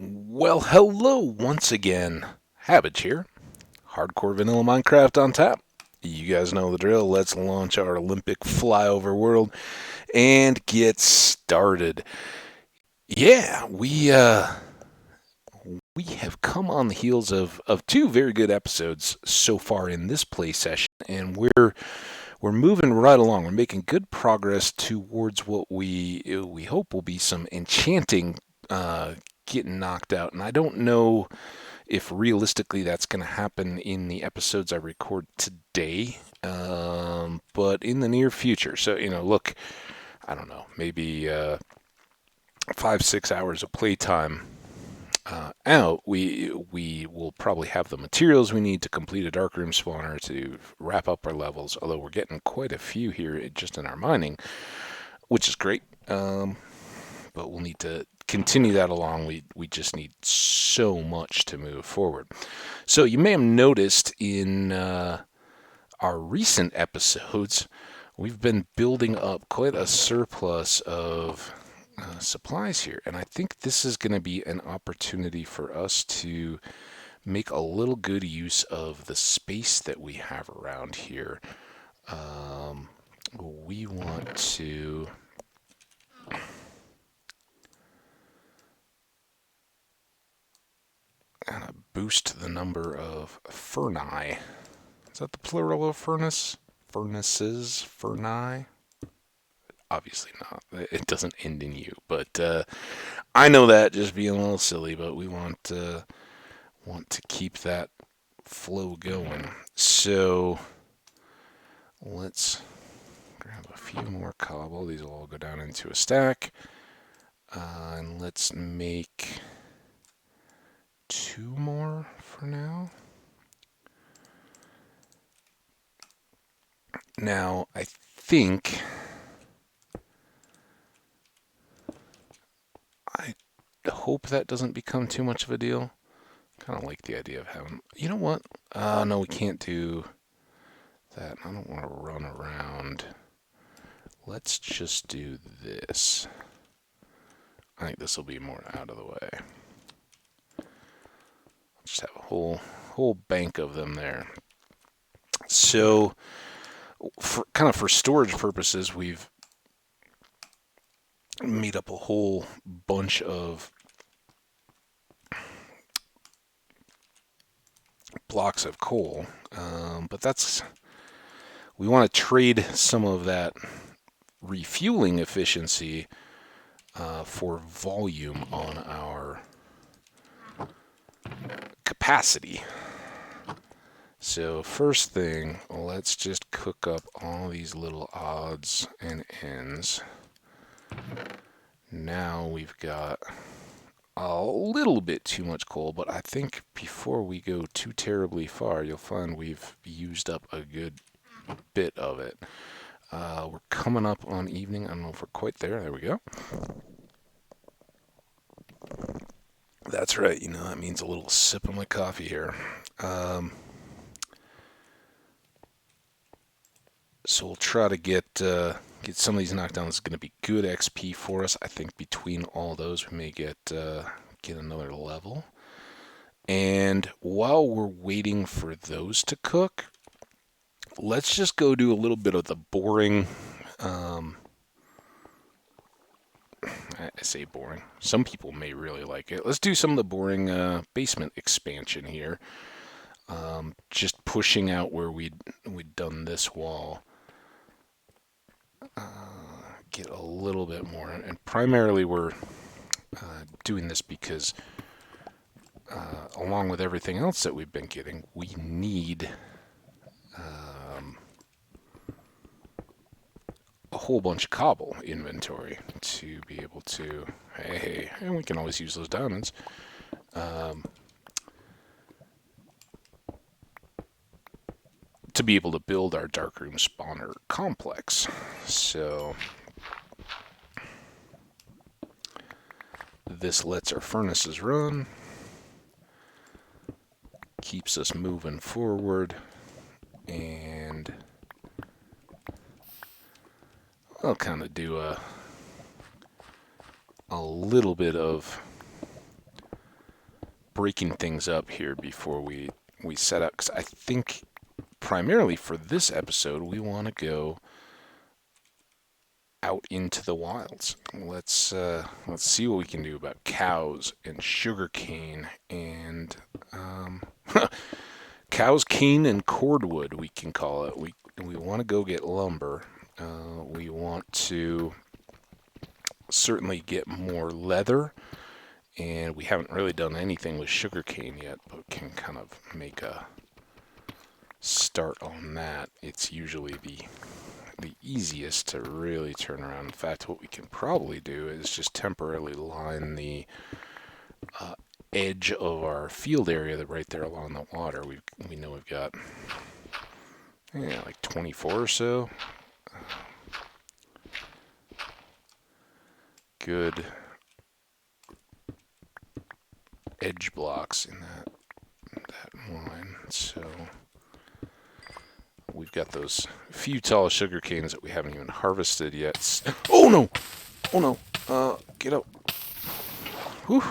Well, hello once again. Hambbage here. Hardcore vanilla Minecraft on tap. You guys know the drill. Let's launch our Olympic flyover world and get started. Yeah, we have come on the heels of two very good episodes so far in this play session, and we're moving right along. We're making good progress towards what we hope will be some enchanting getting knocked out. And I don't know if realistically that's going to happen in the episodes I record today, but in the near future. So, look, I don't know, maybe 5, 6 hours of playtime out, we will probably have the materials we need to complete a darkroom spawner to wrap up our levels. Although we're getting quite a few here just in our mining, which is great. But we'll need to continue that along. We just need so much to move forward. So you may have noticed in our recent episodes, we've been building up quite a surplus of supplies here, and I think this is going to be an opportunity for us to make a little good use of the space that we have around here. We want to kind of boost the number of ferni. Is that the plural of furnace? Furnaces? Ferni? Obviously not. It doesn't end in U. But I know that just being a little silly, but we want to keep that flow going. So let's grab a few more cobble. These will all go down into a stack. And let's make 2 more for now. Now, I think I hope that doesn't become too much of a deal. Kind of like the idea of having, you know what? No, we can't do that. I don't want to run around. Let's just do this. I think this will be more out of the way. Just have a whole bank of them there. So, for storage purposes, we've made up a whole bunch of blocks of coal, but we want to trade some of that refueling efficiency for volume on our capacity. So first thing, let's just cook up all these little odds and ends. Now we've got a little bit too much coal, but I think before we go too terribly far, you'll find we've used up a good bit of it. We're coming up on evening. I don't know if we're quite there. There we go. That's right. That means a little sip of my coffee here. So we'll try to get some of these knockdowns. It's going to be good XP for us. I think between all those, we may get another level. And while we're waiting for those to cook, let's just go do a little bit of the boring. I say boring. Some people may really like it. Let's do some of the boring basement expansion here. Just pushing out where we'd done this wall. Get a little bit more, and primarily we're doing this because along with everything else that we've been getting, we need a whole bunch of cobble inventory to be able to, hey, and we can always use those diamonds. To be able to build our darkroom spawner complex. So this lets our furnaces run, keeps us moving forward, and I'll kind of do a little bit of breaking things up here before we set up, because I think primarily for this episode we want to go out into the wilds. Let's see what we can do about cows and sugarcane and cows, cane, and cordwood. We can call it. We want to go get lumber. We want to certainly get more leather, and we haven't really done anything with sugarcane yet, but can kind of make a start on that. It's usually the easiest to really turn around. In fact, what we can probably do is just temporarily line the edge of our field area that right there along the water. We know we've got like 24 or so good edge blocks in that line. So we've got those few tall sugar canes that we haven't even harvested yet. Oh no! Oh no! Get out! Whew!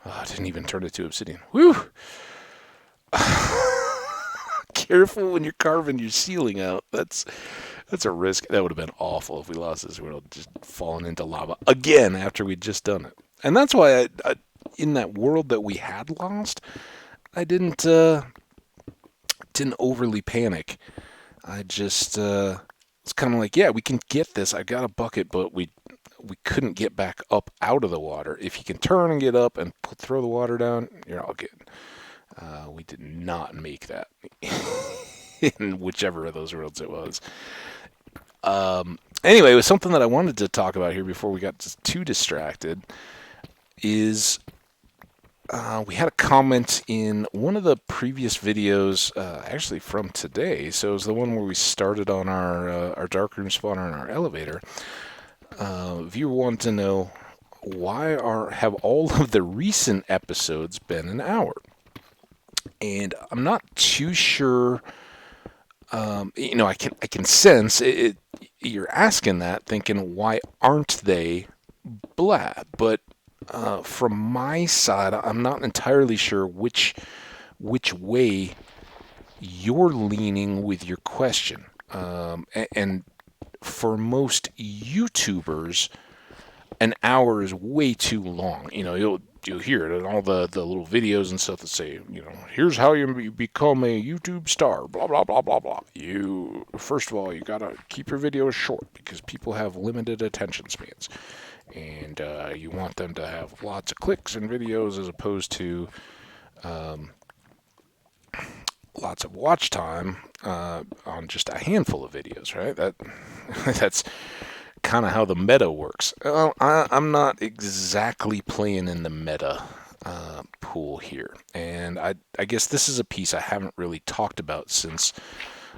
I didn't even turn it to obsidian. Whew! Careful when you're carving your ceiling out. That's a risk. That would have been awful if we lost this. We would have just fallen into lava again after we'd just done it. And that's why I in that world that we had lost, I didn't overly panic. I just it's kind of like, yeah, we can get this. I got a bucket, but we couldn't get back up out of the water. If you can turn and get up and throw the water down, you're all good. We did not make that in whichever of those worlds it was. Anyway, it was something that I wanted to talk about here before we got too distracted. Is we had a comment in one of the previous videos, actually from today. So it was the one where we started on our darkroom spawner and our elevator. Viewer wanted to know, why have all of the recent episodes been an hour? And I'm not too sure. I can sense it. You're asking that, thinking, why aren't they blah? But from my side, I'm not entirely sure which way you're leaning with your question. And for most YouTubers, an hour is way too long. You'll hear it in all the little videos and stuff that say, here's how you become a YouTube star, blah, blah, blah, blah, blah. First of all, you got to keep your videos short because people have limited attention spans. And you want them to have lots of clicks in videos as opposed to lots of watch time on just a handful of videos, right? That's kind of how the meta works. Well, I'm not exactly playing in the meta pool here. And I guess this is a piece I haven't really talked about since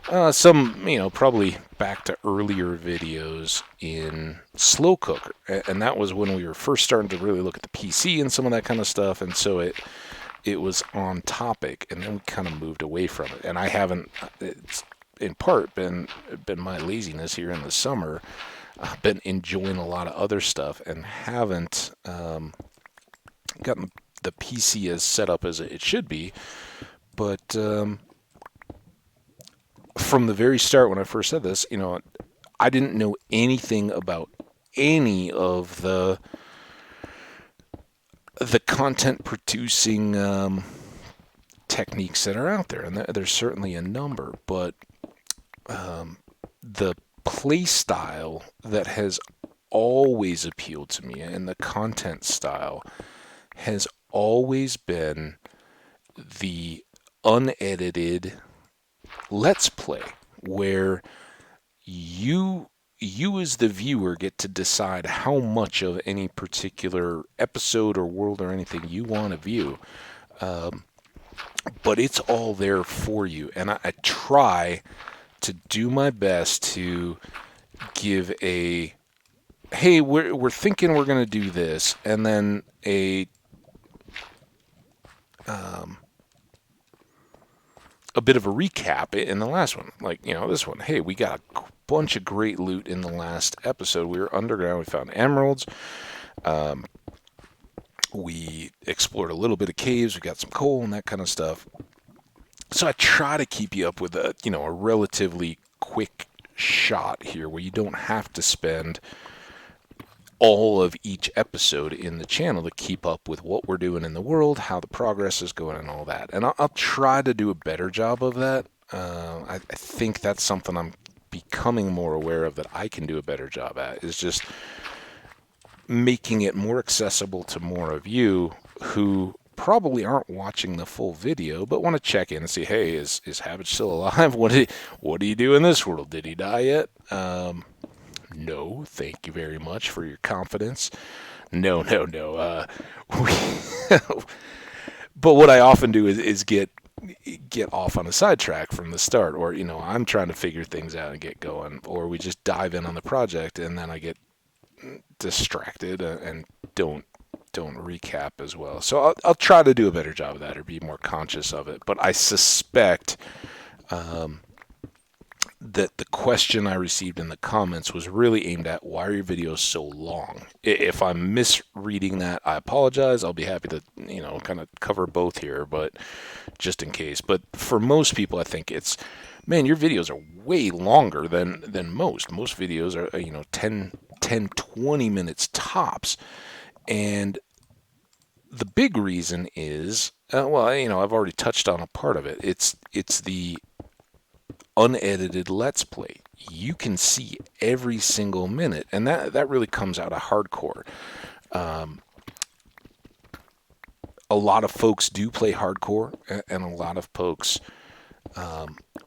probably back to earlier videos in Slow Cooker. And that was when we were first starting to really look at the PC and some of that kind of stuff. And so it was on topic, and then we kind of moved away from it. And I haven't, it's in part been my laziness here in the summer. I've been enjoying a lot of other stuff and haven't gotten the PC as set up as it should be. But from the very start, when I first said this, I didn't know anything about any of the content producing techniques that are out there, and there's certainly a number, but the play style that has always appealed to me and the content style has always been the unedited let's play, where you as the viewer get to decide how much of any particular episode or world or anything you want to view, but it's all there for you. And I try to do my best to give a, hey, we're thinking we're going to do this, and then a bit of a recap in the last one. Like, this one, hey, we got a bunch of great loot in the last episode. We were underground, we found emeralds, We explored a little bit of caves. We got some coal and that kind of stuff. So I try to keep you up with a relatively quick shot here where you don't have to spend all of each episode in the channel to keep up with what we're doing in the world, how the progress is going, and all that. And I'll try to do a better job of that. I think that's something I'm becoming more aware of that I can do a better job at, is just making it more accessible to more of you who probably aren't watching the full video but want to check in and see, hey, is Hambbage still alive? What do you do in this world? Did he die yet? No, thank you very much for your confidence. No. But what I often do is get off on a sidetrack from the start, or I'm trying to figure things out and get going, or we just dive in on the project and then I get distracted and don't recap as well. So I'll try to do a better job of that, or be more conscious of it. But I suspect that the question I received in the comments was really aimed at, why are your videos so long? If I'm misreading that, I apologize. I'll be happy to, kind of cover both here, but just in case. But for most people, I think it's, man, your videos are way longer than most. Most videos are, 10, 20 minutes tops. And the big reason is, I've already touched on a part of it. It's the unedited Let's Play. You can see every single minute, and that really comes out of hardcore. A lot of folks do play hardcore, and a lot of folks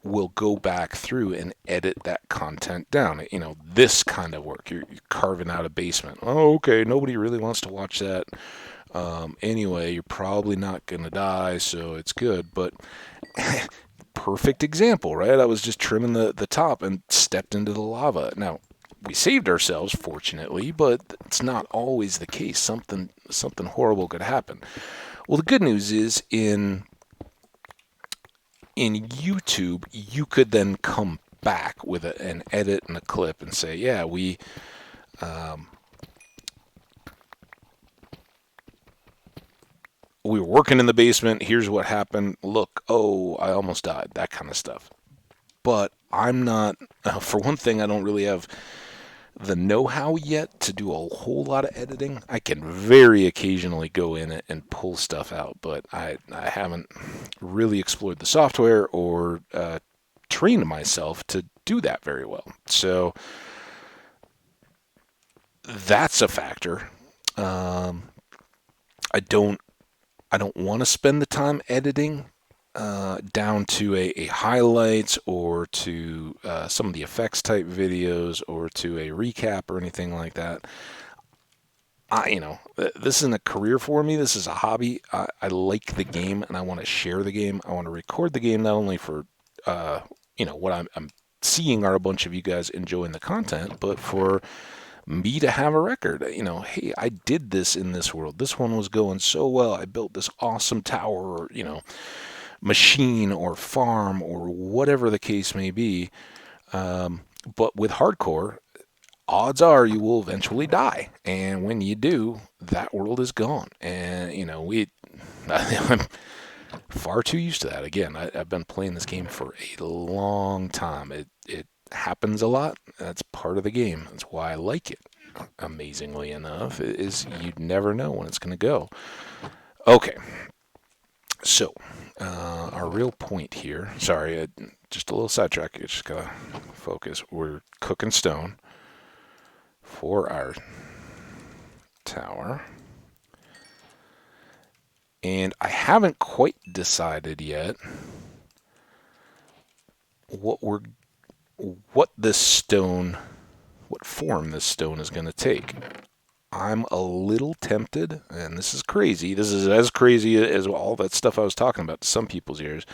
will go back through and edit that content down. This kind of work. You're carving out a basement. Oh, okay, nobody really wants to watch that. Anyway, you're probably not going to die, so it's good. But perfect example, right? I was just trimming the top and stepped into the lava. Now, we saved ourselves, fortunately, but it's not always the case. Something horrible could happen. Well, the good news is in YouTube, you could then come back with an edit and a clip and say, yeah, we were working in the basement. Here's what happened. Look, oh, I almost died. That kind of stuff. But I'm not, for one thing, I don't really have the know-how yet to do a whole lot of editing. I can very occasionally go in and pull stuff out, but I haven't really explored the software or trained myself to do that very well. So that's a factor. I don't want to spend the time editing down to a highlights, or to some of the effects type videos, or to a recap or anything like that. This isn't a career for me. This is a hobby. I like the game and I want to share the game. I want to record the game, not only for what I'm seeing are a bunch of you guys enjoying the content, but for me to have a record. Hey, I did this in this world. This one was going so well. I built this awesome tower, or machine or farm or whatever the case may be. But with hardcore, odds are you will eventually die. And when you do, that world is gone. And, I'm far too used to that. Again, I've been playing this game for a long time. It happens a lot. That's part of the game. That's why I like it. Amazingly enough, is you never know when it's going to go. Okay. So, our real point here, sorry, just a little sidetrack, I just gotta focus. We're cooking stone for our tower. And I haven't quite decided yet what form this stone is going to take. I'm a little tempted, and this is crazy. This is as crazy as all that stuff I was talking about to some people's ears.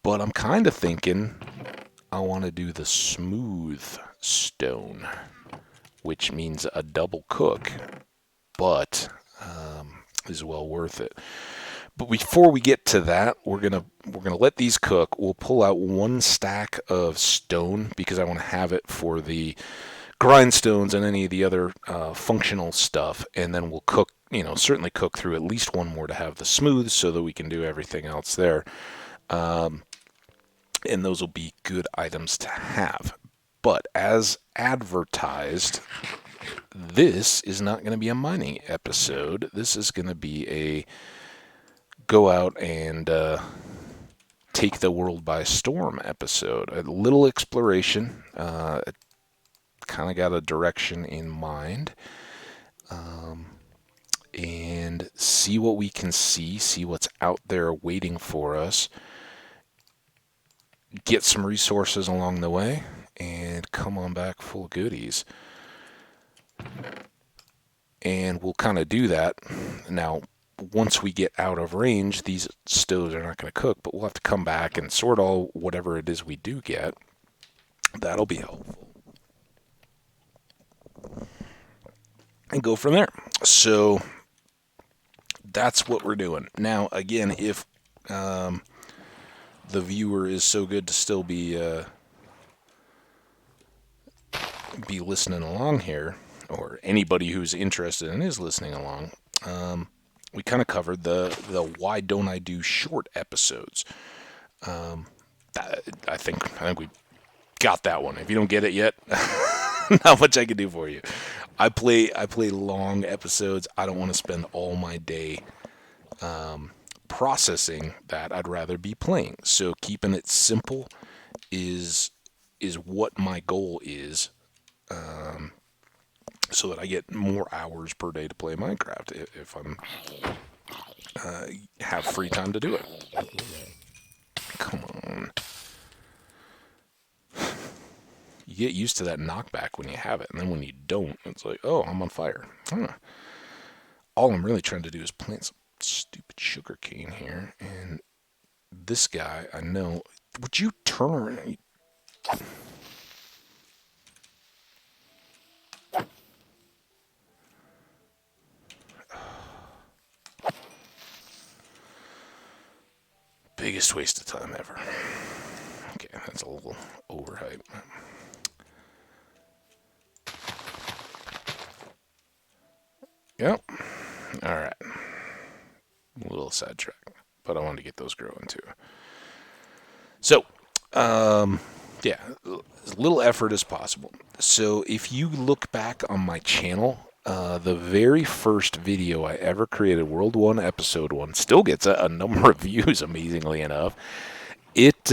But I'm kind of thinking I want to do the smooth stone, which means a double cook, but is well worth it. But before we get to that, we're gonna let these cook. We'll pull out one stack of stone because I want to have it for the grindstones and any of the other functional stuff, and then we'll cook, certainly cook through at least one more to have the smooth so that we can do everything else there. And those will be good items to have. But as advertised, this is not going to be a mining episode. This is going to be a go out and take the world by storm episode. A little exploration. Kind of got a direction in mind. And see what we can see what's out there waiting for us. Get some resources along the way, and come on back full of goodies. And we'll kind of do that. Now, once we get out of range, these stoves are not going to cook, but we'll have to come back and sort all whatever it is we do get. That'll be helpful. And go from there. So that's what we're doing. Now, again, if the viewer is so good to still be listening along here, or anybody who's interested and is listening along, we kind of covered the why don't I do short episodes. I think we got that one. If you don't get it yet, not much I can do for you. I play long episodes. I don't want to spend all my day processing that. I'd rather be playing. So keeping it simple is what my goal is, so that I get more hours per day to play Minecraft if I'm have free time to do it. Come on. You get used to that knockback when you have it, and then when you don't, it's like, oh, I'm on fire. All I'm really trying to do is plant some stupid sugar cane here, and this guy, I know. Would you turn around? Biggest waste of time ever. Okay, that's a little overhyped. Yep. Alright. A little sidetrack. But I wanted to get those growing too. So, yeah, as little effort as possible. So if you look back on my channel, the very first video I ever created, World 1, Episode 1, still gets a number of views, amazingly enough. It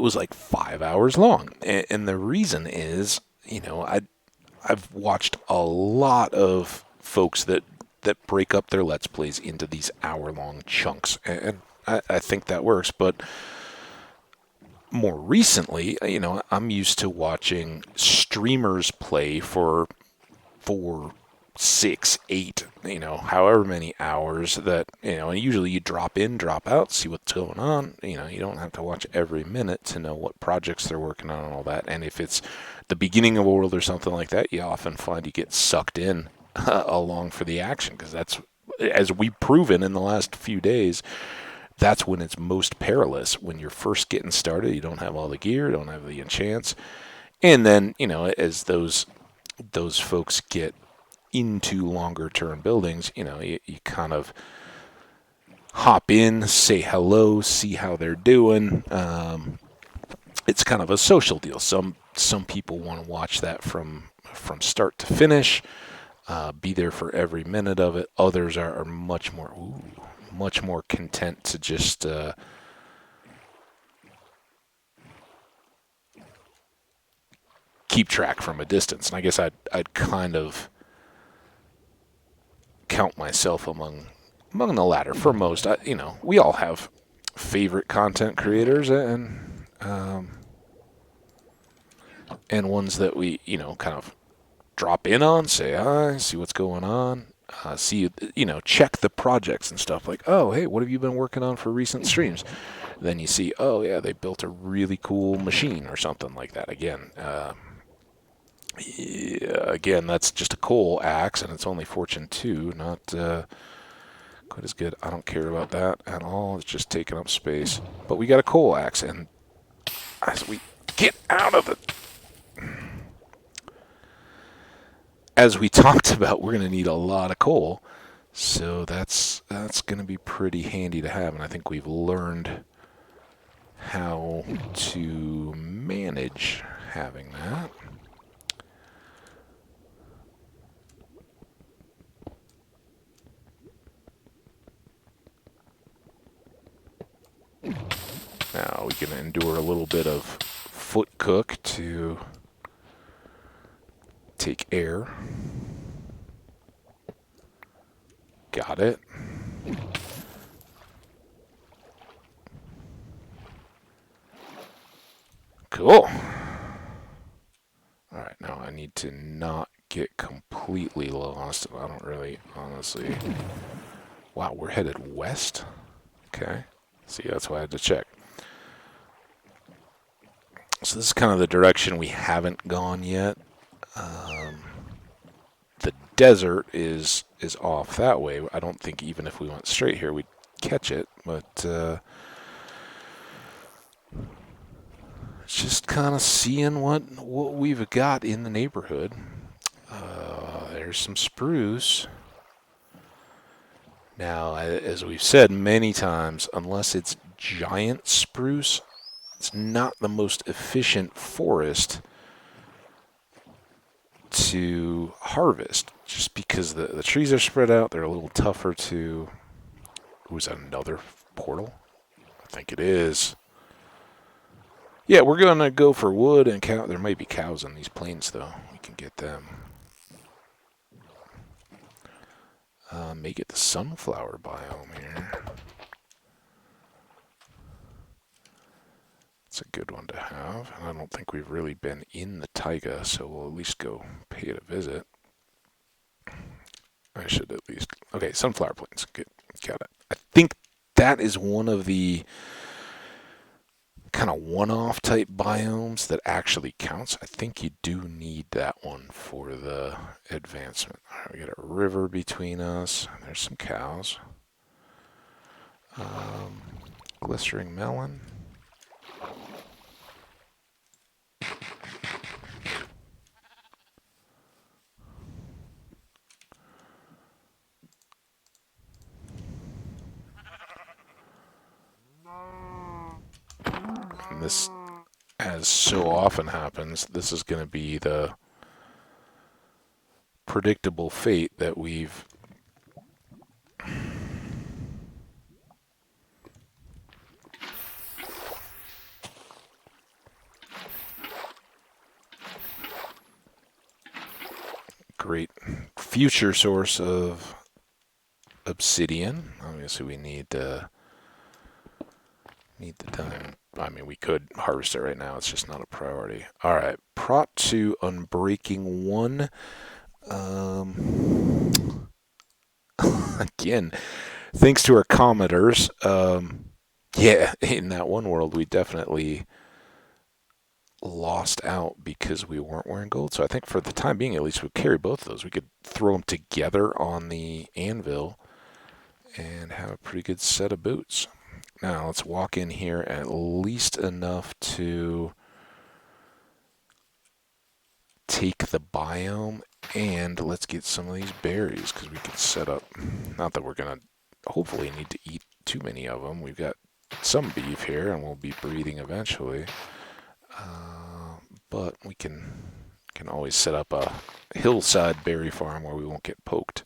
was like 5 hours long. And the reason is, I've watched a lot of folks that break up their Let's Plays into these hour-long chunks. And I think that works. But more recently, I'm used to watching streamers play for 4, 6, 8, however many hours that, and usually you drop in, drop out, see what's going on. You don't have to watch every minute to know what projects they're working on and all that. And if it's the beginning of a world or something like that, you often find you get sucked in along for the action, because that's, as we've proven in the last few days, that's when it's most perilous. When you're first getting started, you don't have all the gear, don't have the enchants. And then, as those folks get into longer term buildings, you kind of hop in, say hello, see how they're doing. It's kind of a social deal. Some people want to watch that from start to finish, be there for every minute of it. Others are much more content to just keep track from a distance. And I guess I'd kind of count myself among the latter. For most, we all have favorite content creators and ones that we, kind of drop in on, say hi, see what's going on, check the projects and stuff, like, oh, hey, what have you been working on for recent streams? Then you see, oh, yeah, they built a really cool machine or something like that. Again, that's just a coal axe, and it's only Fortune 2, not quite as good. I don't care about that at all. It's just taking up space. But we got a coal axe, and as we get out of it, as we talked about, we're going to need a lot of coal. So that's going to be pretty handy to have, and I think we've learned how to manage having that. Now we can endure a little bit of foot cook to take air. Got it. Cool. Alright, now I need to not get completely lost. I don't really, honestly... Wow, we're headed west? Okay. See, that's why I had to check. So this is kind of the direction we haven't gone yet. The desert is off that way. I don't think even if we went straight here we'd catch it, but just kind of seeing what we've got in the neighborhood. There's some spruce. Now, as we've said many times, unless it's giant spruce, it's not the most efficient forest to harvest, just because the trees are spread out. They're a little tougher to... Ooh, is that another portal? I think it is. Yeah, we're going to go for wood and cow. There might be cows on these plains, though. We can get them. Make it the sunflower biome here. It's a good one to have. And I don't think we've really been in the taiga, so we'll at least go pay it a visit. I should at least... Okay, sunflower plains. Good. Got it. I think that is one of the kind of one-off type biomes that actually counts. I think you do need that one for the advancement. All right, we got a river between us. There's some cows. Glistering melon. And this, as so often happens, this is going to be the predictable fate that we've great future source of obsidian. Obviously, we need the time. I mean, we could harvest it right now. It's just not a priority. All right, prot 2, unbreaking 1. Again, thanks to our commenters. Yeah, in that one world, we definitely lost out because we weren't wearing gold. So I think for the time being, at least, we'll carry both of those. We could throw them together on the anvil and have a pretty good set of boots. Now, let's walk in here at least enough to take the biome, and let's get some of these berries, because we can set up... Not that we're going to hopefully need to eat too many of them. We've got some beef here, and we'll be breeding eventually. But we can always set up a hillside berry farm where we won't get poked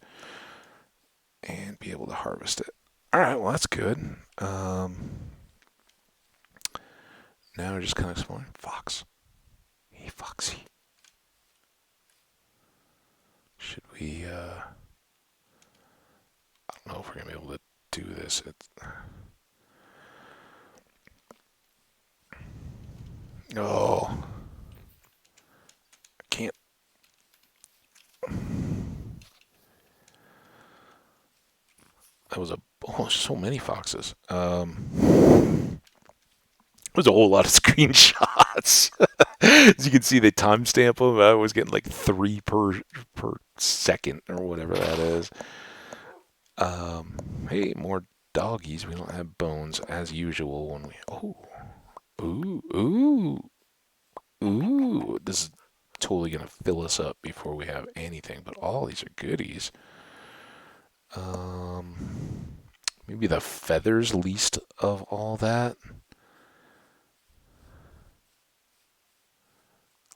and be able to harvest it. All right, well, that's good. Now we're just kind of exploring. Fox. Hey, Foxy. Should we, I don't know if we're going to be able to do this. Oh. I can't. That was so many foxes. It was a whole lot of screenshots. As you can see, they timestamp them. I was getting like 3 per second or whatever that is. Hey, more doggies. We don't have bones as usual when we... Ooh. This is totally going to fill us up before we have anything. But all these are goodies. Maybe the feathers least of all that.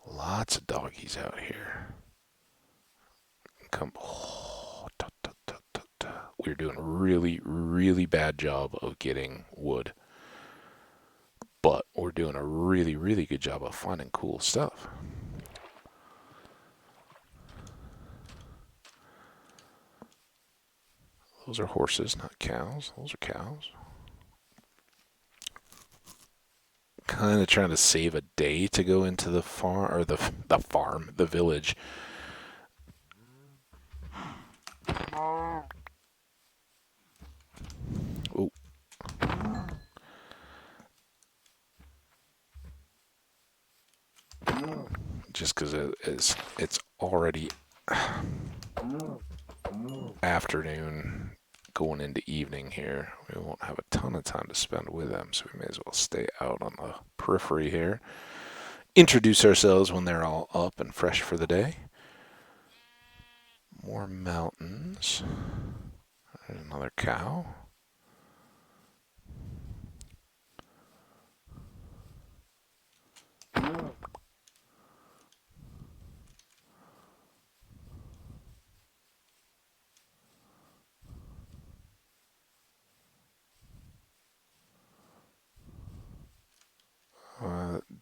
Lots of doggies out here. Come. Oh, we're doing a really, really bad job of getting wood. But we're doing a really, really good job of finding cool stuff. Those are horses, not cows. Those are cows. Kind of trying to save a day to go into the farm, or the village. Oh. Just because it's already afternoon going into evening here. We won't have a ton of time to spend with them, so we may as well stay out on the periphery here. Introduce ourselves when they're all up and fresh for the day. More mountains. There's another cow.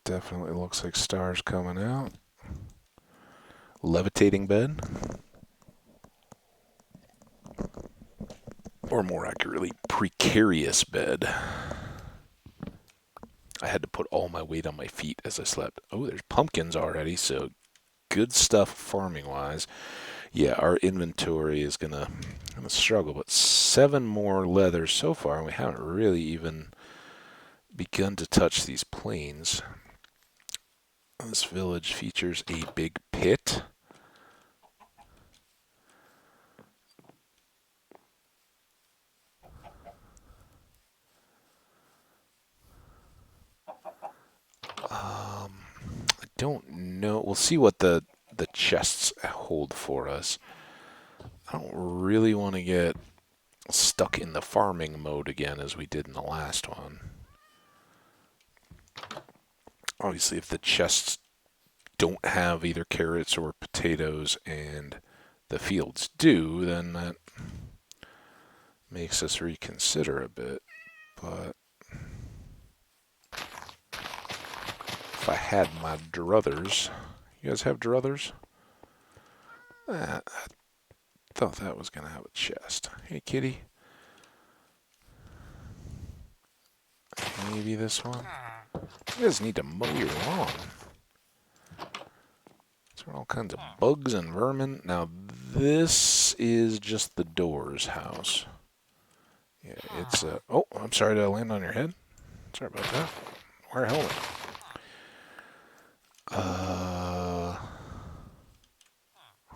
Definitely looks like stars coming out. Levitating bed. Or more accurately, precarious bed. I had to put all my weight on my feet as I slept. Oh, there's pumpkins already, so good stuff farming-wise. Yeah, our inventory is gonna struggle, but 7 more leathers so far, and we haven't really even begun to touch these plains. This village features a big pit. I don't know. We'll see what the chests hold for us. I don't really want to get stuck in the farming mode again as we did in the last one. Obviously, if the chests don't have either carrots or potatoes and the fields do, then that makes us reconsider a bit. But if I had my druthers, you guys have druthers? I thought that was going to have a chest. Hey, kitty. Maybe this one? You guys need to mow your lawn. There are all kinds of bugs and vermin. Now, this is just the door's house. Yeah, it's oh, I'm sorry to land on your head. Sorry about that. Wear a helmet.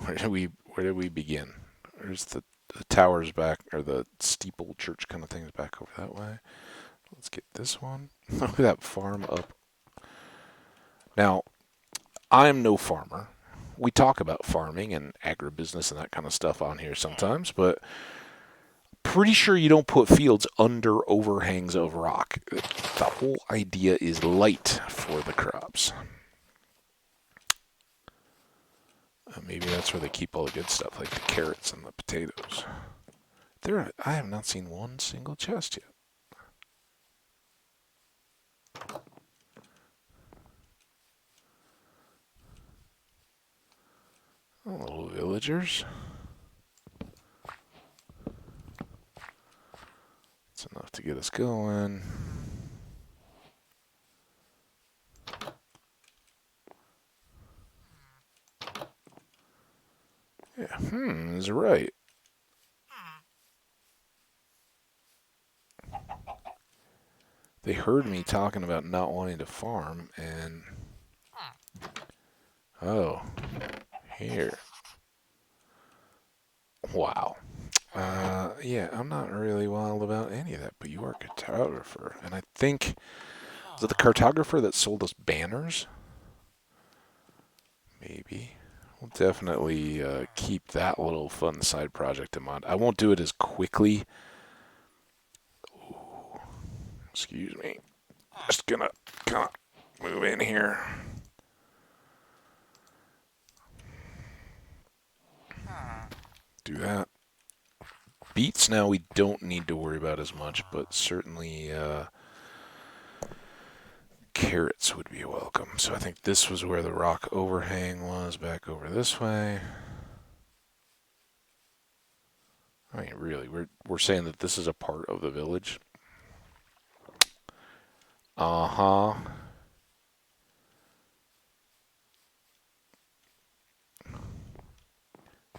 Where did we begin? There's the towers back, or the steeple church kind of things back over that way. Let's get this one. Look at that farm up. Now, I'm no farmer. We talk about farming and agribusiness and that kind of stuff on here sometimes, but pretty sure you don't put fields under overhangs of rock. The whole idea is light for the crops. Maybe that's where they keep all the good stuff, like the carrots and the potatoes. I have not seen one single chest yet. Oh, little villagers. That's enough to get us going. Yeah, is right. They heard me talking about not wanting to farm, and oh, here. Wow. Yeah, I'm not really wild about any of that, but you are a cartographer, and I think, was it the cartographer that sold us banners? Maybe. We'll definitely keep that little fun side project in mind. I won't do it as quickly. Ooh, excuse me. Just gonna kind of move in here. Do that. Beets now we don't need to worry about as much, but certainly carrots would be welcome. So I think this was where the rock overhang was, back over this way. I mean, really, we're saying that this is a part of the village. Uh-huh.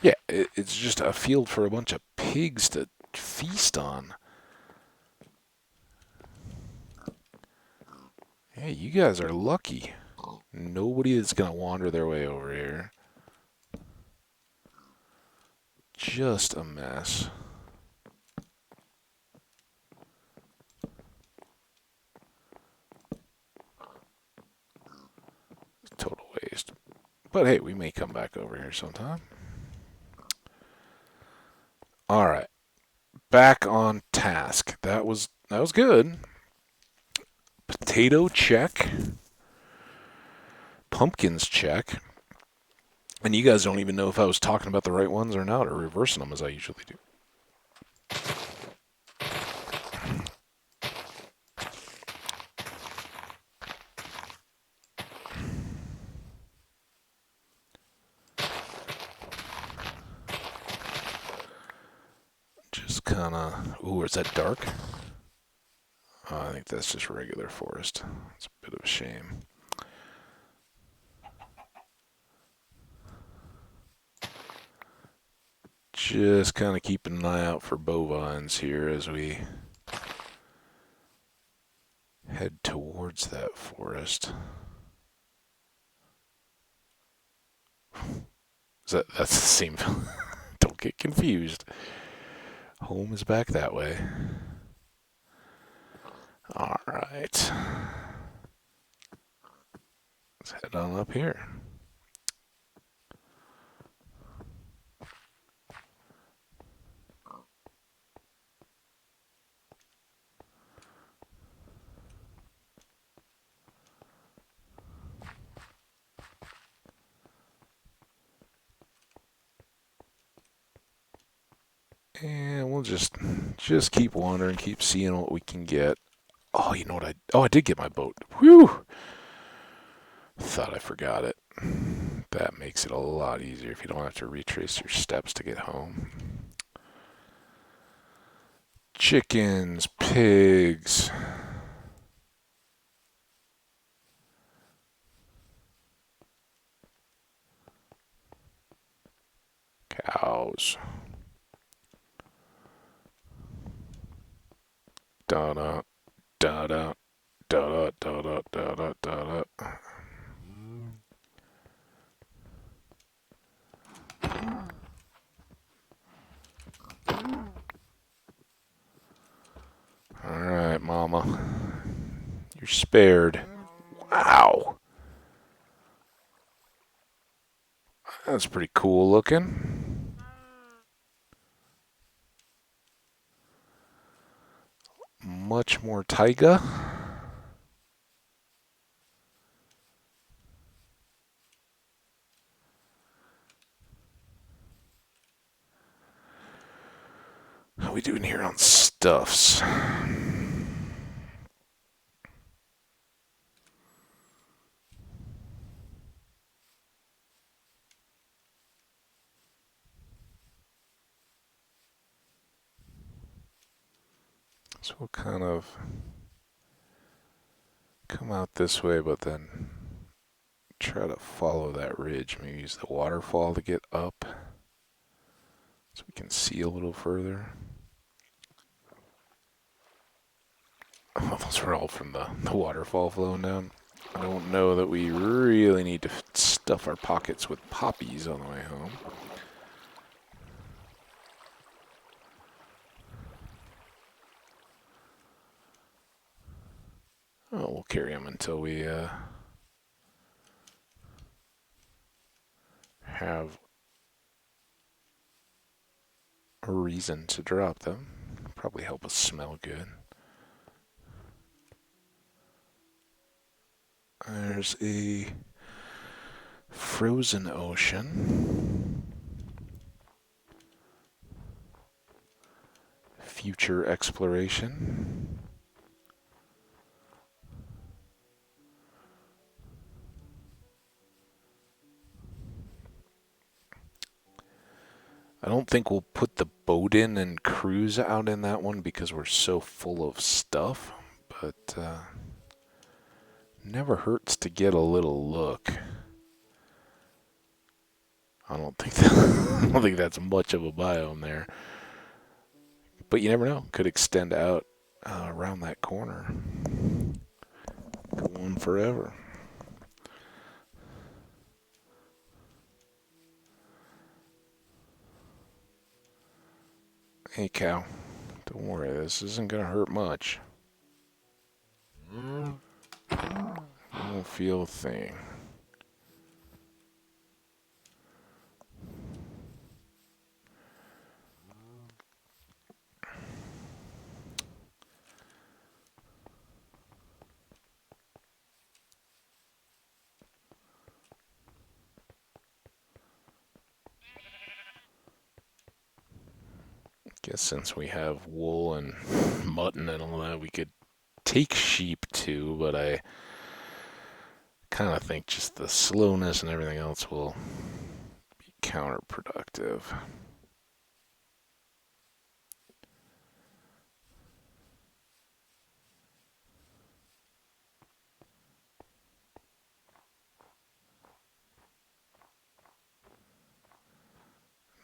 Yeah, it's just a field for a bunch of pigs to feast on. Hey, you guys are lucky. Nobody is going to wander their way over here. Just a mess. Total waste. But hey, we may come back over here sometime. All right. Back on task. That was good. Potato check. Pumpkins check. And you guys don't even know if I was talking about the right ones or not, or reversing them as I usually do. Just kind of... Ooh, is that dark? Oh, I think that's just regular forest. It's a bit of a shame. Just kind of keeping an eye out for bovines here as we head towards that forest. That's the same. Don't get confused. Home is back that way. All right. Let's head on up here. And we'll just keep wandering, keep seeing what we can get. Oh, you know what I did get my boat. Whew! Thought I forgot it. That makes it a lot easier if you don't have to retrace your steps to get home. Chickens, pigs. Cows. Da da da da da da da da da da da. All right, Mama. You're spared. Wow. That's pretty cool looking. Much more taiga. How are we doing here on stuffs? So we'll kind of come out this way, but then try to follow that ridge. Maybe use the waterfall to get up so we can see a little further. Oh, those were all from the waterfall flowing down. I don't know that we really need to stuff our pockets with poppies on the way home. Oh, we'll carry them until we have a reason to drop them. Probably help us smell good. There's a frozen ocean. Future exploration. I don't think we'll put the boat in and cruise out in that one because we're so full of stuff, but never hurts to get a little look. I don't think I don't think that's much of a biome there, but you never know. Could extend out around that corner, go on forever. Hey, cow, don't worry. This isn't gonna hurt much. You won't feel a thing. Guess since we have wool and mutton and all that, we could take sheep too, but I kind of think just the slowness and everything else will be counterproductive.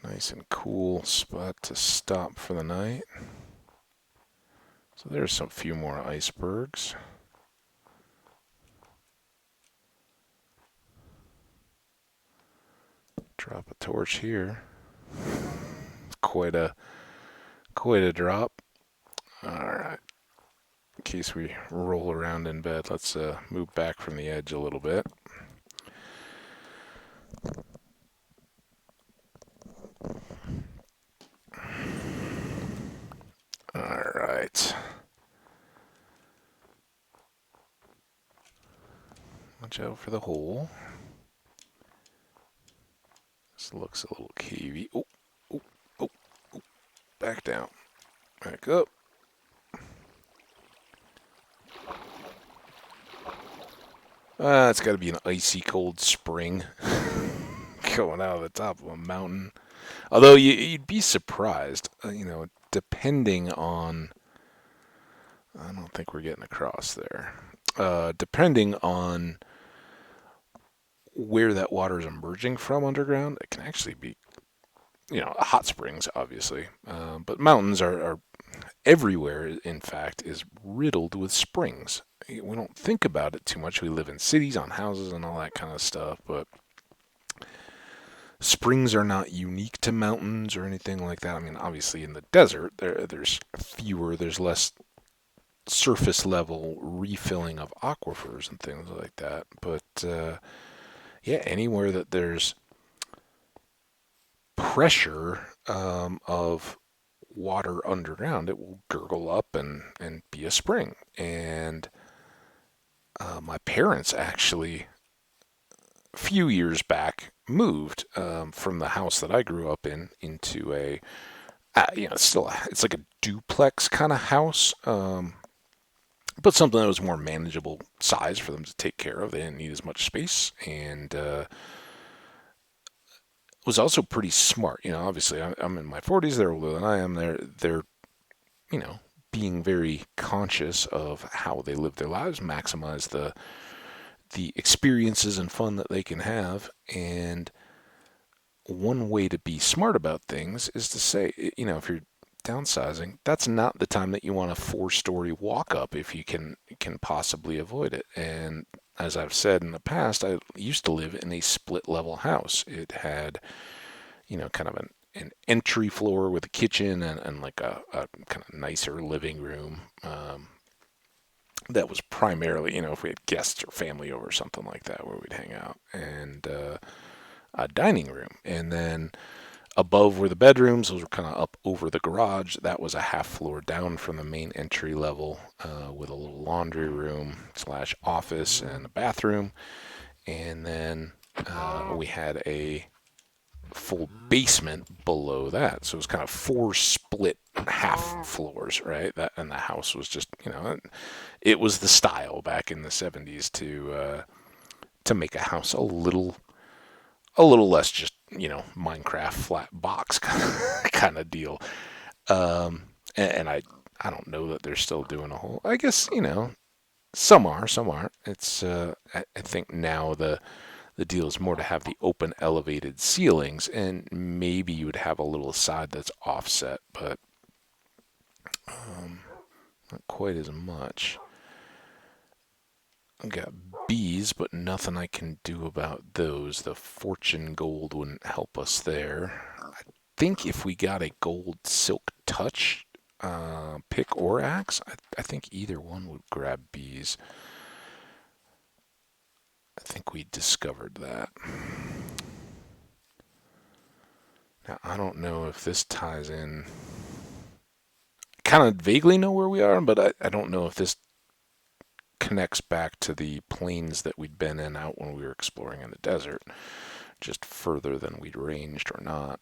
Nice and cool spot to stop for the night. So there's some few more icebergs. Drop a torch here. Quite a drop. All right. In case we roll around in bed, let's move back from the edge a little bit. All right. Watch out for the hole. This looks a little cavey. Oh, oh, oh, oh. Back down. Back up. It's got to be an icy cold spring going out of the top of a mountain. Although you'd be surprised, depending on. I don't think we're getting across there. Depending on where that water is emerging from underground, it can actually be, hot springs, obviously. But mountains are everywhere, in fact, is riddled with springs. We don't think about it too much. We live in cities, on houses, and all that kind of stuff, but springs are not unique to mountains or anything like that. I mean, obviously, in the desert, there's less surface level refilling of aquifers and things like that. But yeah, anywhere that there's pressure of water underground, it will gurgle up and be a spring. And my parents actually, a few years back, moved from the house that I grew up in into a, it's like a duplex kind of house, but something that was more manageable size for them to take care of. They didn't need as much space, and was also pretty smart. Obviously, I'm in my 40s. They're older than I am. They're being very conscious of how they live their lives, maximize the experiences and fun that they can have. And one way to be smart about things is to say, if you're downsizing, that's not the time that you want a 4-story walk up if you can possibly avoid it. And as I've said in the past, I used to live in a split level house. It had, kind of an entry floor with a kitchen and like a kind of nicer living room. That was primarily, if we had guests or family over or something like that, where we'd hang out. And dining room. And then above were the bedrooms. Those were kind of up over the garage. That was a half floor down from the main entry level, with a little laundry room slash office and a bathroom. And then we had a full basement below that. So it was kind of four split half floors, right? That, and the house was just, it was the style back in the 70s to make a house a little less just, Minecraft flat box kind of deal. And I don't know that they're still doing a whole. I guess, some are, some aren't. It's I think now the deal is more to have the open elevated ceilings, and maybe you would have a little side that's offset, but not quite as much. I've got bees, but nothing I can do about those. The fortune gold wouldn't help us there. I think if we got a gold silk touch pick or axe, I think either one would grab bees. I think we discovered that. Now, I don't know if this ties in. Kind of vaguely know where we are, but I don't know if this connects back to the plains that we'd been in out when we were exploring in the desert, just further than we'd ranged or not.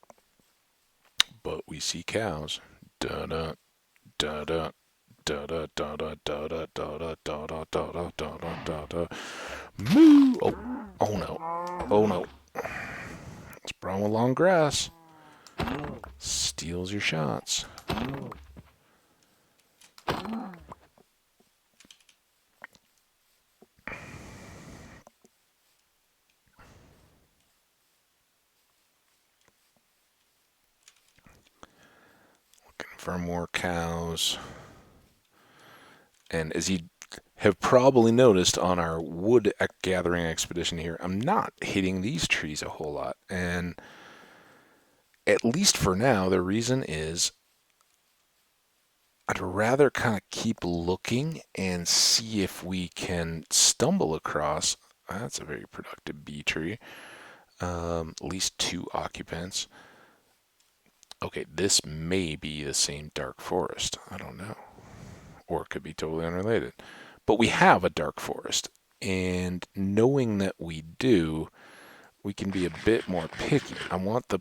But we see cows. Da da da da da da da da da da da da da da da da da. Moo! Oh no! Oh no! It's brown with long grass. Steals your shots. Looking for more cows. And as you have probably noticed on our wood gathering expedition here, I'm not hitting these trees a whole lot. And at least for now, the reason is I'd rather kind of keep looking and see if we can stumble across. That's a very productive bee tree. At least 2 occupants. Okay, this may be the same dark forest. I don't know. Or it could be totally unrelated. But we have a dark forest. And knowing that we do, we can be a bit more picky. I want the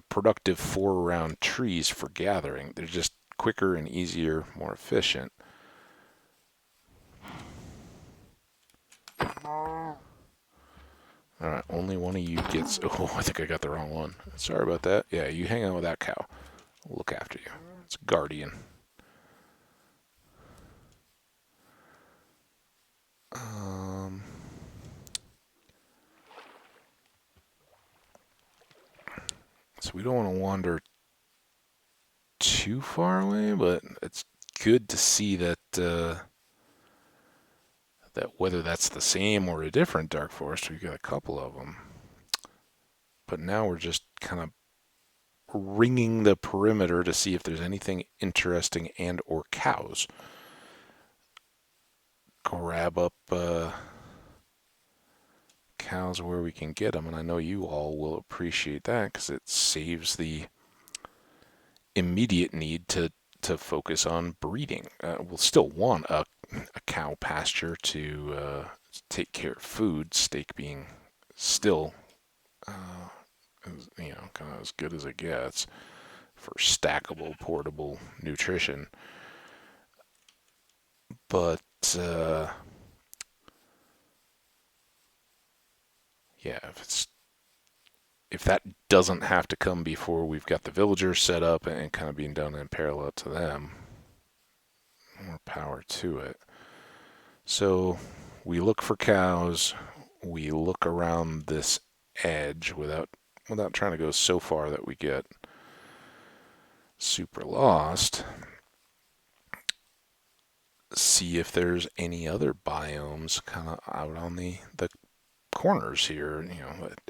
productive 4-round trees for gathering. They're just quicker and easier, more efficient. All right, only one of you gets. Oh, I think I got the wrong one. Sorry about that. Yeah, you hang out with that cow. I'll look after you. It's a guardian. So we don't want to wander too far away, but it's good to see that that whether that's the same or a different dark forest, we've got a couple of them. But now we're just kind of ringing the perimeter to see if there's anything interesting and or cows. Grab up cows where we can get them, and I know you all will appreciate that because it saves the immediate need to focus on breeding. We'll still want a cow pasture to take care of food, steak being still kind of as good as it gets for stackable, portable nutrition. But yeah, if that doesn't have to come before we've got the villagers set up and kind of being done in parallel to them, more power to it. So we look for cows. We look around this edge without trying to go so far that we get super lost. See if there's any other biomes kind of out on the corners here,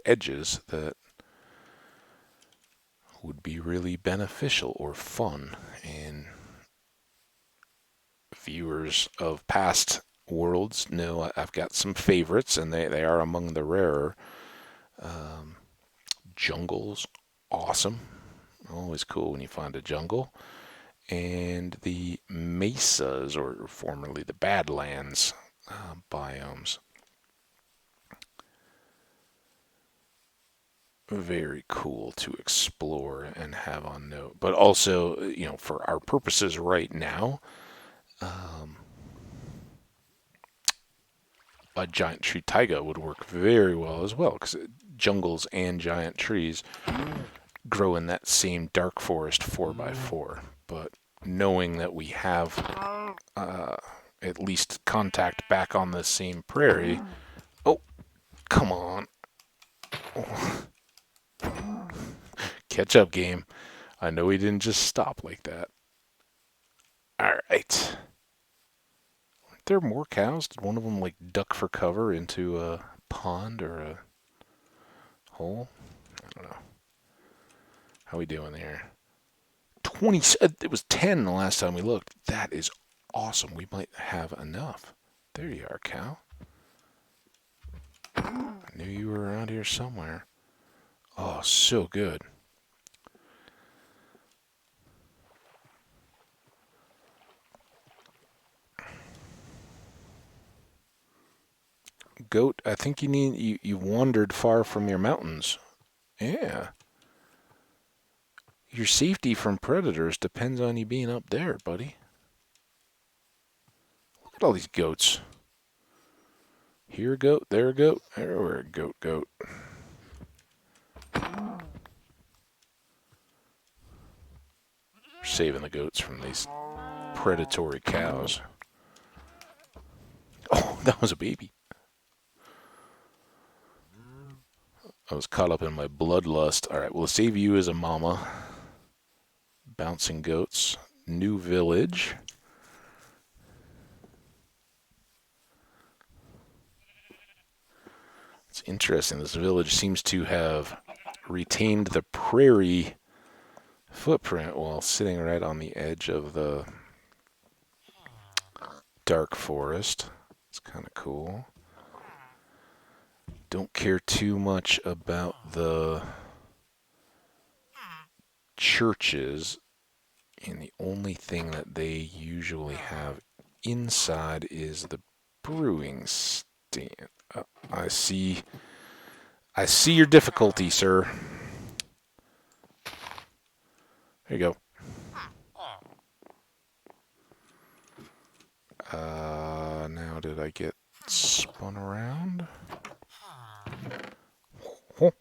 edges that would be really beneficial or fun. And viewers of past worlds know I've got some favorites, and they are among the rarer. jungles, awesome. Always cool when you find a jungle. And the mesas, or formerly the Badlands biomes. Very cool to explore and have on note. But also, for our purposes right now, a giant tree taiga would work very well as well, because jungles and giant trees grow in that same dark forest 4x4. But knowing that we have at least contact back on the same prairie. Oh, come on. Catch up, game. I know he didn't just stop like that. Alright. Aren't there more cows? Did one of them, duck for cover into a pond or a hole? I don't know. How we doing here? 20. It was 10 the last time we looked. That is awesome. We might have enough. There you are, cow. I knew you were around here somewhere. Oh, so good. Goat, I think you wandered far from your mountains. Yeah. Your safety from predators depends on you being up there, buddy. Look at all these goats. Here a goat, there a goat, everywhere a goat. Saving the goats from these predatory cows. Oh, that was a baby. I was caught up in my bloodlust. Alright, we'll save you as a mama. Bouncing goats. New village. It's interesting. This village seems to have retained the prairie footprint while sitting right on the edge of the dark forest. It's kind of cool. Don't care too much about the churches, and the only thing that they usually have inside is the brewing stand. I see your difficulty, sir. There you go. Now did I get spun around? Want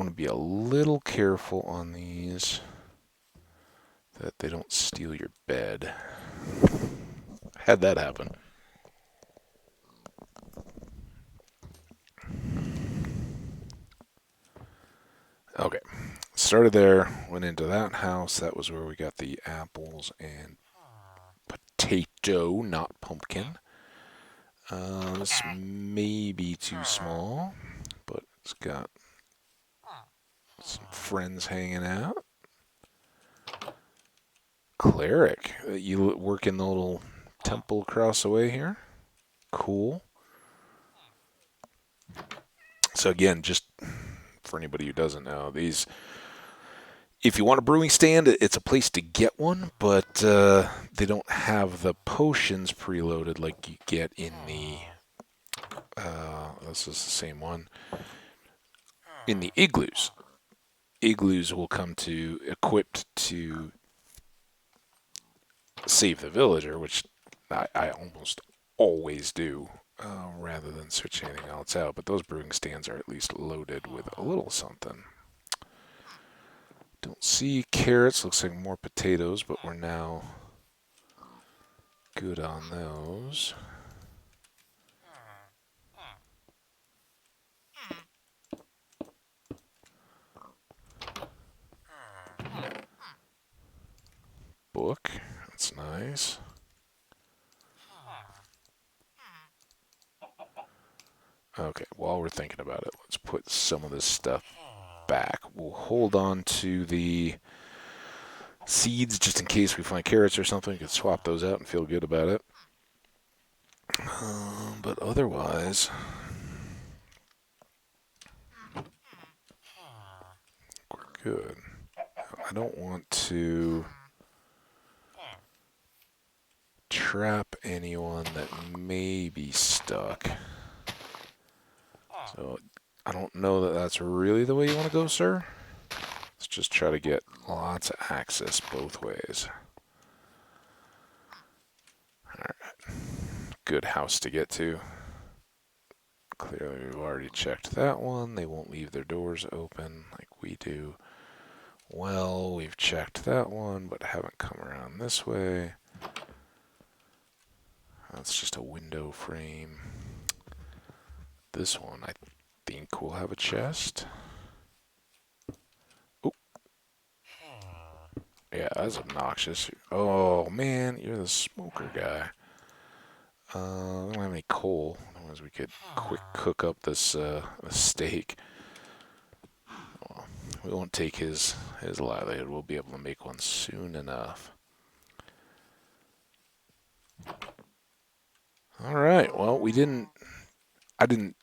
to be a little careful on these that they don't steal your bed. Had that happen. Okay, started there, went into that house. That was where we got the apples and potato, not pumpkin. This may be too small, but it's got some friends hanging out. Cleric, you work in the little temple across the way here? Cool. So again, just for anybody who doesn't know, these, if you want a brewing stand, it's a place to get one, but they don't have the potions preloaded like you get in the, this is the same one, in the igloos. Igloos will come to equipped to save the villager, which I almost always do, rather than switch anything else out. But those brewing stands are at least loaded with a little something. Don't see carrots. Looks like more potatoes, but we're now good on those. Book. That's nice. Okay, while we're thinking about it, let's put some of this stuff back. We'll hold on to the seeds just in case we find carrots or something. We could swap those out and feel good about it. But otherwise, we're good. I don't want to trap anyone that may be stuck. So I don't know that that's really the way you want to go, sir. Let's just try to get lots of access both ways. Alright. Good house to get to. Clearly we've already checked that one. They won't leave their doors open like we do. Well, we've checked that one, but haven't come around this way. That's just a window frame. This one, I think we'll have a chest. Oh. Yeah, that's obnoxious. Oh, man, you're the smoker guy. We don't have any coal. Otherwise, we could quick cook up this steak. Well, we won't take his livelihood. We'll be able to make one soon enough. All right. Well, I didn't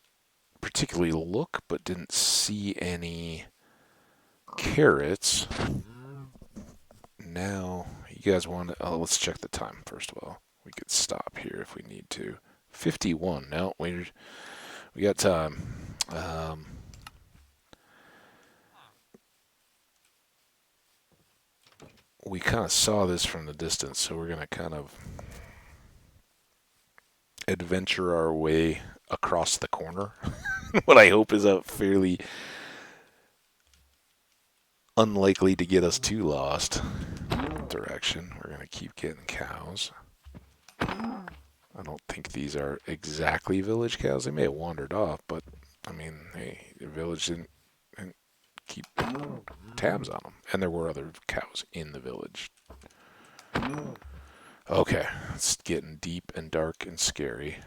particularly look, but didn't see any carrots. Now, you guys want to... Oh, let's check the time first of all. We could stop here if we need to. 51. No, we got time. We kind of saw this from the distance, so we're going to kind of adventure our way across the corner. What I hope is a fairly unlikely to get us too lost direction. We're going to keep getting cows. I don't think these are exactly village cows. They may have wandered off, but I mean, hey, the village didn't keep tabs on them. And there were other cows in the village. Okay, it's getting deep and dark and scary.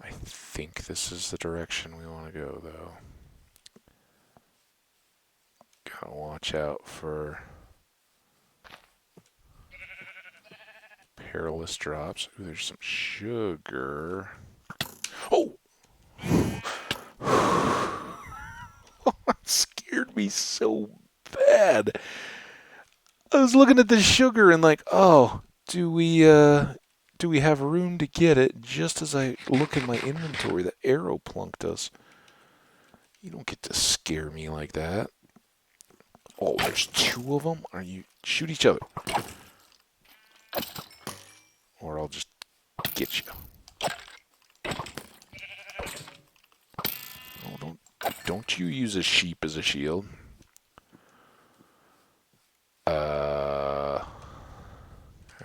I think this is the direction we want to go, though. Gotta watch out for perilous drops. Ooh, there's some sugar. Oh! That scared me so bad. I was looking at the sugar and like, oh, do we have room to get it? Just as I look in my inventory, the arrow plunked us. You don't get to scare me like that. Oh, there's two of them? Are you... Shoot each other. Or I'll just get you. Oh, don't you use a sheep as a shield.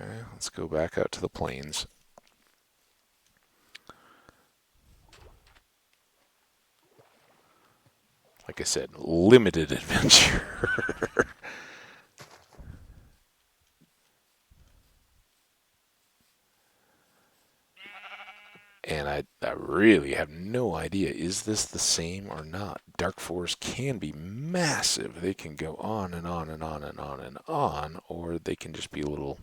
Okay, let's go back out to the plains. Like I said, limited adventure. And I really have no idea, is this the same or not? Dark forests can be massive. They can go on and on and on and on and on, or they can just be little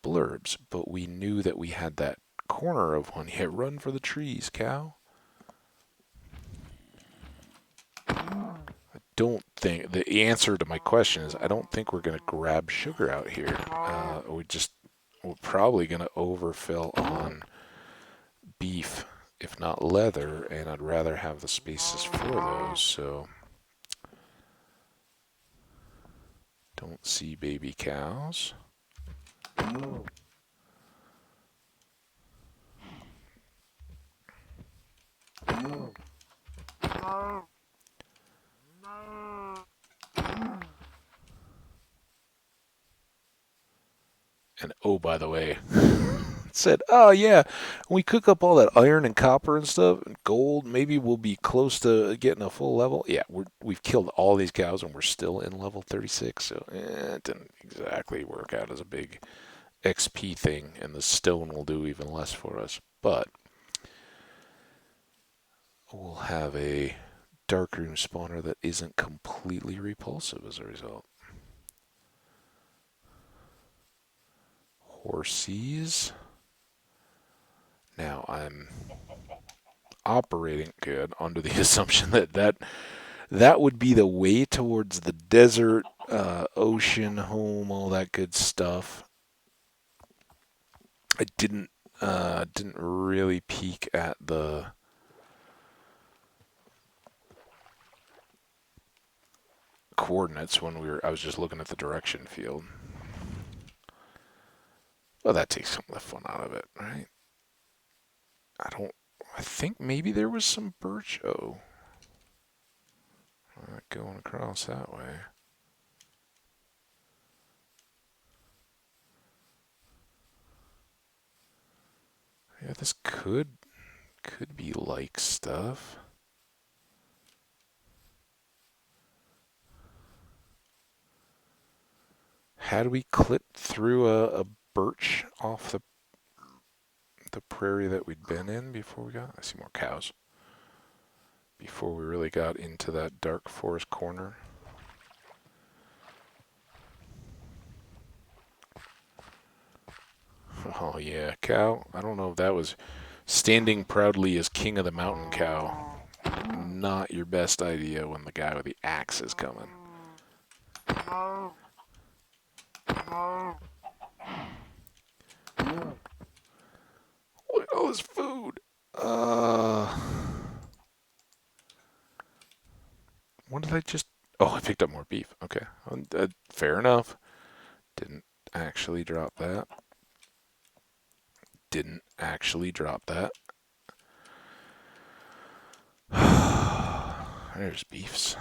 blurbs. But we knew that we had that corner of one. Yeah, run for the trees, cow. I don't think... The answer to my question is I don't think we're going to grab sugar out here. We're probably going to overfill on beef, if not leather, and I'd rather have the spaces for those, so don't see baby cows. And oh, by the way, said, oh yeah, when we cook up all that iron and copper and stuff, and gold, maybe we'll be close to getting a full level. Yeah, we've killed all these cows and we're still in level 36, so it didn't exactly work out as a big XP thing, and the stone will do even less for us. But we'll have a darkroom spawner that isn't completely repulsive as a result. Horsies. Now I'm operating good under the assumption that would be the way towards the desert, ocean, home, all that good stuff. I didn't really peek at the coordinates when I was just looking at the direction field. Well, that takes some of the fun out of it, right? I think maybe there was some birch. Oh, not going across that way. Yeah, this could be like stuff. Had we clipped through a birch off the prairie that we'd been in before we got? I see more cows. Before we really got into that dark forest corner. Oh yeah, cow. I don't know if that was standing proudly as king of the mountain cow. Not your best idea when the guy with the axe is coming. Look at all this food. What did I just... Oh, I picked up more beef. Okay. Fair enough. Didn't actually drop that. Didn't actually drop that. There's beefs.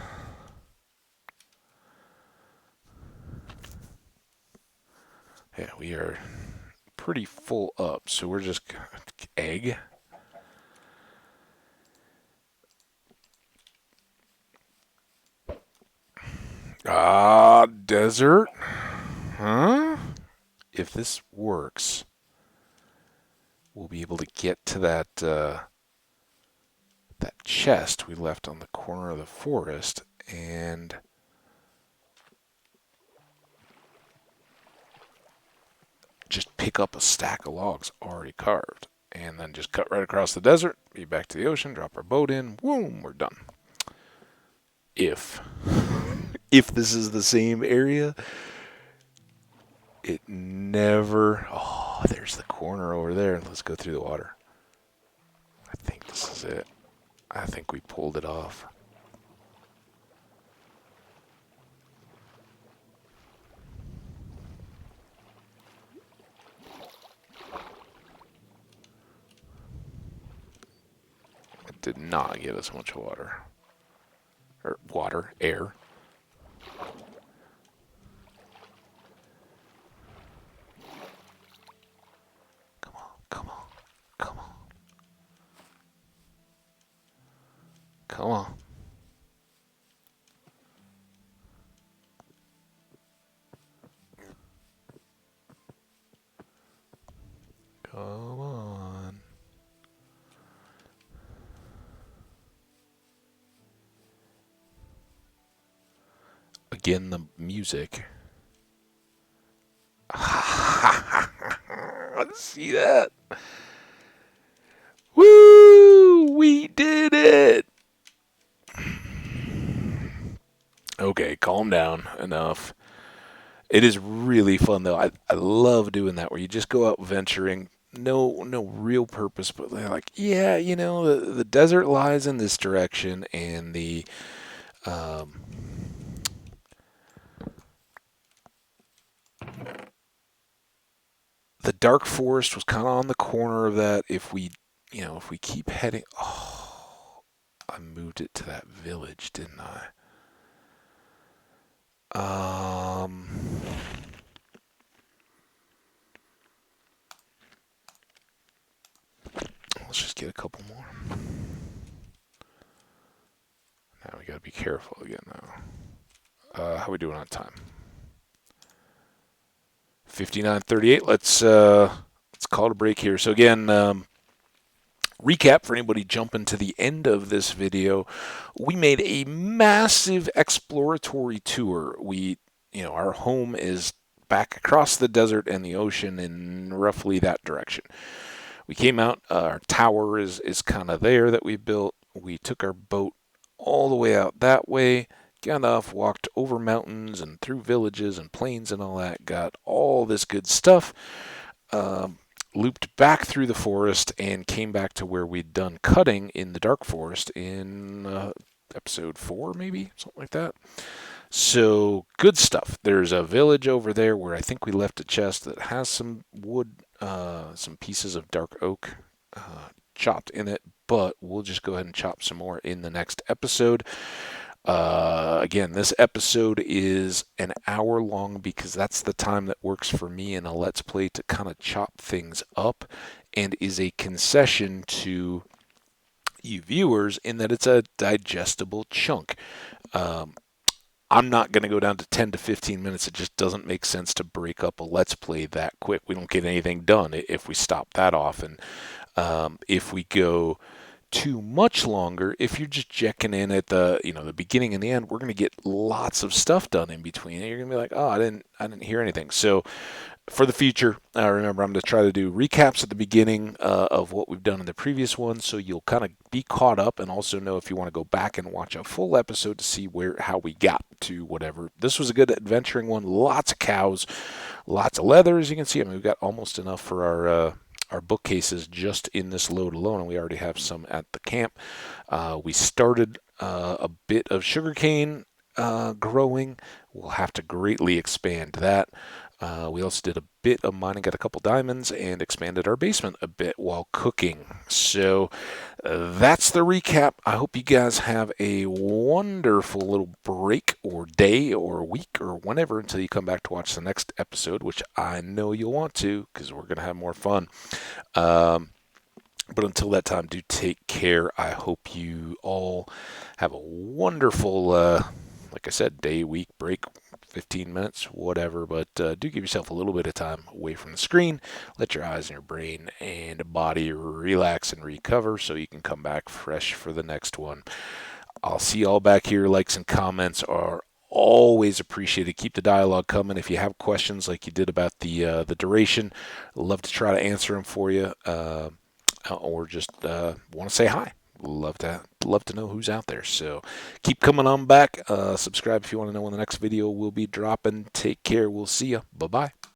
Yeah, we are pretty full up, so we're just... Egg. Desert? Huh? If this works, we'll be able to get to that chest we left on the corner of the forest and just pick up a stack of logs already carved and then just cut right across the desert, be back to the ocean, drop our boat in, boom, we're done. If this is the same area, it never... Oh, there's the corner over there. Let's go through the water. I think this is it. I think we pulled it off. It did not give us much water. Or air. Come on, come on, come on. Come on. Come on. Again, the music. Let's see that. Woo! We did it! Okay, calm down. Enough. It is really fun, though. I love doing that, where you just go out venturing. No real purpose, but they're like, yeah, the desert lies in this direction, and the dark forest was kind of on the corner of that. If we keep heading, I moved it to that village, didn't I? Let's just get a couple more. Now we gotta be careful again, though. How are we doing on time? 59:38. Let's call it a break here. So again, recap for anybody jumping to the end of this video, we made a massive exploratory tour. Our home is back across the desert and the ocean in roughly that direction. We came out, our tower is kind of there that we built. We took our boat all the way out that way, got off, walked over mountains and through villages and plains and all that, got all this good stuff. Looped back through the forest and came back to where we'd done cutting in the dark forest in episode 4, maybe, something like that. So good stuff. There's a village over there where I think we left a chest that has some wood, some pieces of dark oak chopped in it, but we'll just go ahead and chop some more in the next episode. Again, this episode is an hour long because that's the time that works for me in a Let's Play to kind of chop things up, and is a concession to you viewers in that it's a digestible chunk. I'm not going to go down to 10 to 15 minutes. It just doesn't make sense to break up a Let's Play that quick. We don't get anything done if we stop that off. And if we go too much longer, if you're just checking in at the beginning and the end, we're going to get lots of stuff done in between. And you're going to be like, oh, I didn't hear anything. So for the future, remember, I'm going to try to do recaps at the beginning of what we've done in the previous one, so you'll kind of be caught up and also know if you want to go back and watch a full episode to see how we got to whatever. This was a good adventuring one. Lots of cows, lots of leather, as you can see. I mean, we've got almost enough for our bookcases just in this load alone, and we already have some at the camp. We started a bit of sugarcane growing. We'll have to greatly expand that. We also did a bit of mining, got a couple diamonds, and expanded our basement a bit while cooking. So that's the recap. I hope you guys have a wonderful little break or day or week or whenever until you come back to watch the next episode, which I know you'll want to because we're going to have more fun. But until that time, do take care. I hope you all have a wonderful, like I said, day, week, break, 15 minutes, whatever. But do give yourself a little bit of time away from the screen. Let your eyes and your brain and body relax and recover so you can come back fresh for the next one. I'll see you all back here. Likes and comments are always appreciated. Keep the dialogue coming. If you have questions like you did about the duration, I'd love to try to answer them for you. Or just want to say hi. Love to know who's out there. So keep coming on back. Subscribe if you want to know when the next video will be dropping. Take care. We'll see you. Bye-bye.